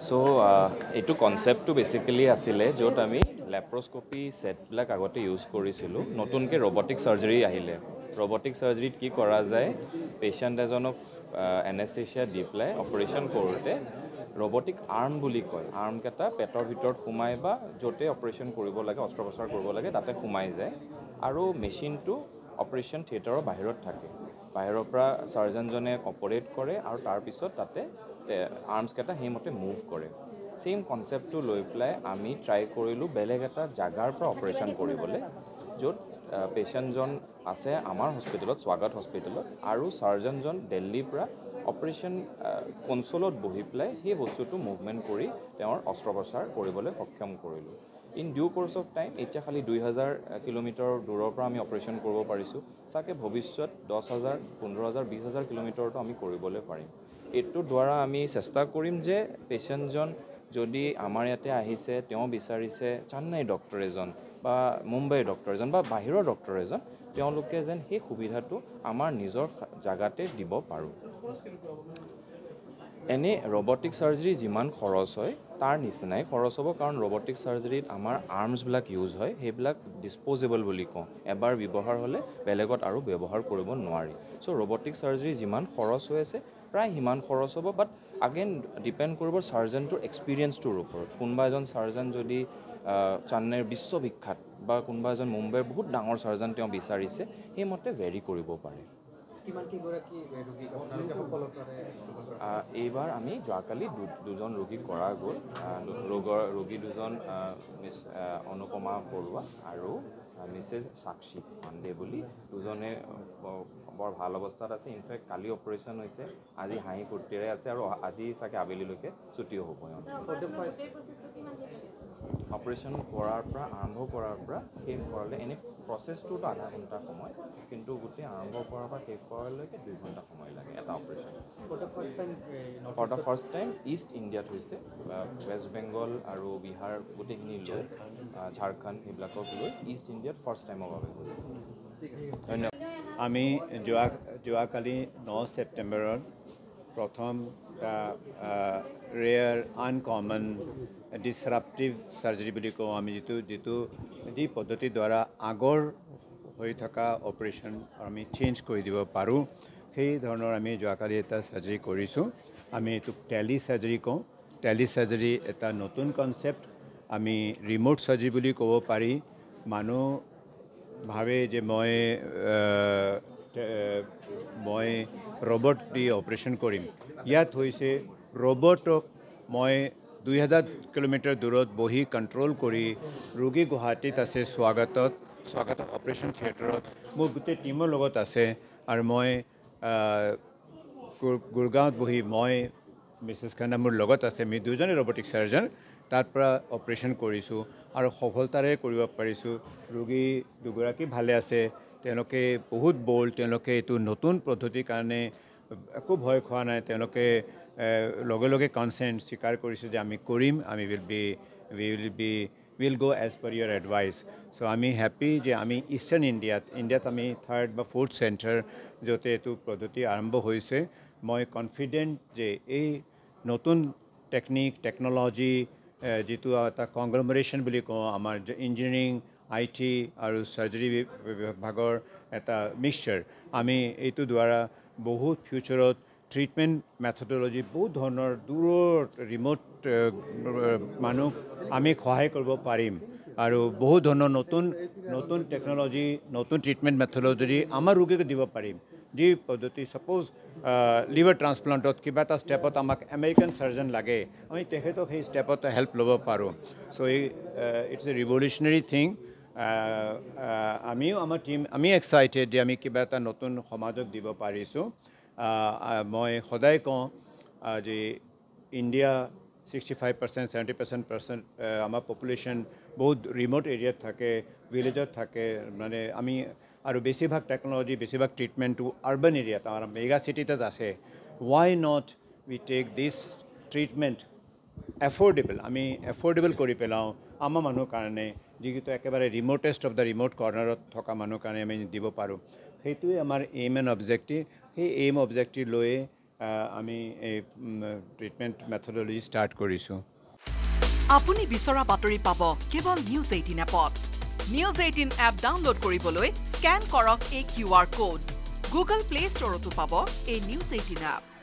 so এইটো কনসেপ্টটো basically আছিলে য'ত আমি লেপ্ৰোস্কোপি সেটবিলাক আগতে ইউজ কৰিছিলোঁ নতুনকৈ ৰবটিক সাৰ্জাৰী আহিলে ৰবটিক সাৰ্জাৰীত কি কৰা যায় পেশেণ্ট এজনক এনেস্থেচিয়া দি পেলাই অপাৰেশ্যন কৰোঁতে ৰবটিক আৰ্ম বুলি কয় আৰ্মকেইটা পেটৰ ভিতৰত সোমাই বা য'তে অপাৰেশ্যন কৰিব লাগে অস্ত্ৰোপচাৰ কৰিব লাগে তাতে সোমাই যায় আৰু মেচিনটো অপাৰেশ্যন থিয়েটাৰৰ বাহিৰত থাকে বাহিৰৰ পৰা সাৰ্জনজনে অপাৰেট কৰে আৰু তাৰপিছত তাতে আৰ্মছকেইটা সেইমতে মুভ কৰে সেম কনসেপ্টটো লৈ পেলাই আমি ট্ৰাই কৰিলোঁ বেলেগ এটা জাগাৰ পৰা অপাৰেশ্যন কৰিবলৈ য'ত পেশেণ্টজন আছে আমাৰ হস্পিটেলত স্বাগত হস্পিটেলত আৰু সাৰ্জনজন দিল্লীৰ পৰা অপাৰেশ্যন কনসোলত বহি পেলাই সেই বস্তুটো মুভমেণ্ট কৰি তেওঁৰ অস্ত্ৰোপচাৰ কৰিবলৈ সক্ষম কৰিলোঁ in due course of time এতিয়া খালি 2000 কিলোমিটাৰ দূৰৰ পৰা আমি অপাৰেশ্যন কৰিব পাৰিছোঁ চাগে ভৱিষ্যত 10,000 15,000 20,000 কিলোমিটাৰটো আমি কৰিবলৈ পাৰিম এইটোৰ দ্বাৰা আমি চেষ্টা কৰিম যে পেশেণ্টজন যদি আমাৰ ইয়াতে আহিছে তেওঁ বিচাৰিছে চেন্নাই ডক্টৰ এজন বা মুম্বাইৰ ডক্টৰ এজন বা বাহিৰৰ ডক্টৰ এজন তেওঁলোকে যেন সেই সুবিধাটো আমাৰ নিজৰ জাগাতে দিব পাৰোঁ এনে ৰবটিক সাৰ্জাৰী যিমান খৰচ হয় তাৰ নিচিনাই খৰচ হ'ব কাৰণ ৰবটিক সাৰ্জাৰীত আমাৰ আৰ্মছবিলাক ইউজ হয় সেইবিলাক ডিছপ'জেবল বুলি কওঁ এবাৰ ব্যৱহাৰ হ'লে বেলেগত আৰু ব্যৱহাৰ কৰিব নোৱাৰি চ' ৰবটিক সাৰ্জাৰী যিমান খৰচ হৈ আছে প্ৰায় সিমান খৰচ হ'ব বাট আগেইন ডিপেণ্ড কৰিব সাৰ্জনটোৰ এক্সপিৰিয়েঞ্চটোৰ ওপৰত কোনোবা এজন সাৰ্জন যদি চেন্নাইৰ বিশ্ববিখ্যাত বা কোনোবা এজন মুম্বাইৰ বহুত ডাঙৰ সাৰ্জন তেওঁ বিচাৰিছে সেইমতে ভেৰি কৰিব পাৰে এইবাৰ আমি যোৱাকালি দুজন ৰোগী কৰা গ'ল ৰোগী দুজন মিছ অনুপমা বৰুৱা আৰু মিছেছ সাক্ষী পাণ্ডে বুলি দুজনে বৰ ভাল অৱস্থাত আছে ইনফেক্ট কালি অপাৰেশ্যন হৈছে আজি হাঁহি ফূৰ্তিৰে আছে আৰু আজি চাগে আবেলিলৈকে ছুটিও হ'ব অপাৰেশ্যন কৰাৰ পৰা আৰম্ভ কৰাৰ পৰা শেষ কৰালে এনে প্ৰচেছটোতো আধা ঘণ্টা সময় কিন্তু গোটেই আৰম্ভ কৰাৰ পৰা শেষ কৰালৈকে 2 ঘণ্টা সময় লাগে এটা operation for the first time east ইণ্ডিয়াত হৈছে ৱেষ্ট বেংগল আৰু বিহাৰ গোটেইখিনি লৈ ঝাৰখণ্ড সেইবিলাকক লৈ ইষ্ট ইণ্ডিয়াত ফাৰ্ষ্ট টাইমৰ বাবে হৈছে ধন্যবাদ আমি যোৱাকালি 9 ছেপ্টেম্বৰত প্ৰথম ৰেয়াৰ আনকমন ডিছৰাপটিভ সাৰ্জাৰী বুলি কওঁ আমি যি পদ্ধতিৰ দ্বাৰা আগৰ হৈ থকা অপাৰেশ্যন আমি চেঞ্জ কৰি দিব পাৰোঁ সেই ধৰণৰ আমি যোৱাকালি এটা সাৰ্জাৰী কৰিছোঁ আমি এইটোক টেলি সাৰ্জাৰী কওঁ টেলি সাৰ্জাৰী এটা নতুন কনচেপ্ট আমি ৰিম'ট সাৰ্জাৰী বুলি ক'ব পাৰি মানুহ ভাবে যে মই ৰবট দি অপাৰেশ্যন কৰিম ইয়াত হৈছে ৰবটক মই 2000 কিলোমিটাৰ দূৰত বহি কণ্ট্ৰল কৰি ৰোগী গুৱাহাটীত আছে স্বাগতত অপাৰেশ্যন থিয়েটাৰত মোৰ গোটেই টিমৰ লগত আছে আৰু মই গুৰগাঁৱত বহি মই মিছেছ খান্না মোৰ লগত আছে আমি দুজনে ৰবটিক সাৰ্জন তাৰ পৰা অপাৰেশ্যন কৰিছোঁ আৰু সফলতাৰে কৰিব পাৰিছোঁ ৰোগী দুগৰাকী ভালে আছে তেওঁলোকে বহুত ব'ল্ড তেওঁলোকে এইটো নতুন পদ্ধতিৰ কাৰণে একো ভয় খোৱা নাই তেওঁলোকে লগে লগে কনচেণ্ট স্বীকাৰ কৰিছে যে আমি কৰিম আমি will go as per your advice so' আমি হেপ্পী যে আমি ইষ্টাৰ্ণ ইণ্ডিয়াত আমি 3rd বা 4th চেণ্টাৰ য'তে এইটো পদ্ধতি আৰম্ভ হৈছে মই কনফিডেণ্ট যে এই নতুন টেকন'লজি যিটো এটা কংগ্লমেৰেশ্যন বুলি কওঁ আমাৰ ইঞ্জিনিয়াৰিং IT আৰু সাৰ্জাৰী বিভাগৰ এটা মিক্সচাৰ আমি এইটো দ্বাৰা বহুত ফিউচাৰত ট্ৰিটমেণ্ট মেথডলজি বহুত ধৰণৰ দূৰৰ ৰিম'ট মানুহ আমি সহায় কৰিব পাৰিম আৰু বহুত ধৰণৰ নতুন টেকন'লজি নতুন ট্ৰিটমেণ্ট মেথডলজি আমাৰ ৰোগীক দিব পাৰিম যি পদ্ধতি ছাপ'জ লিভাৰ ট্ৰান্সপ্লাণ্টত কিবা এটা ষ্টেপত আমাক আমেৰিকান সাৰ্জন লাগে আমি তেখেতক সেই ষ্টেপত হেল্প ল'ব পাৰোঁ চ' ইটছ এ ৰিভলিউচনেৰী থিং আমিও আমাৰ টিম আমি এক্সাইটেড যে আমি কিবা এটা নতুন সমাজক দিব পাৰিছোঁ মই সদায় কওঁ যে ইণ্ডিয়া 65% 70% আমাৰ পপুলেশ্যন বহুত ৰিম'ট এৰিয়াত থাকে ভিলেজত থাকে মানে আমি আৰু বেছিভাগ টেকন'লজি বেছিভাগ ট্ৰিটমেণ্টটো আৰ্বান এৰিয়াত আমাৰ মেগা চিটিত আছে why not we take this treatment আমি এফৰ্ডেবল কৰি পেলাওঁ আমাৰ মানুহৰ কাৰণে যিটো একেবাৰে ৰিম'টেষ্ট অফ দ্য ৰিম'ট কৰ্নাৰত থকা মানুহৰ কাৰণে আমি দিব পাৰোঁ সেইটোৱে আমাৰ এইম এণ্ড অবজেক্টিভ সেই এইম অবজেক্টিভ লৈয়ে আমি এই ট্ৰিটমেণ্ট মেথডলজি ষ্টাৰ্ট কৰিছোঁ আপুনি বিচৰা বাতৰি পাব কেৱল নিউজ 18 এপত নিউজ 18 এপ ডাউনলোড কৰিবলৈ স্কেন কৰক এই QR কোড গুগল প্লে ষ্টৰতো পাব এই নিউজ 18 এপ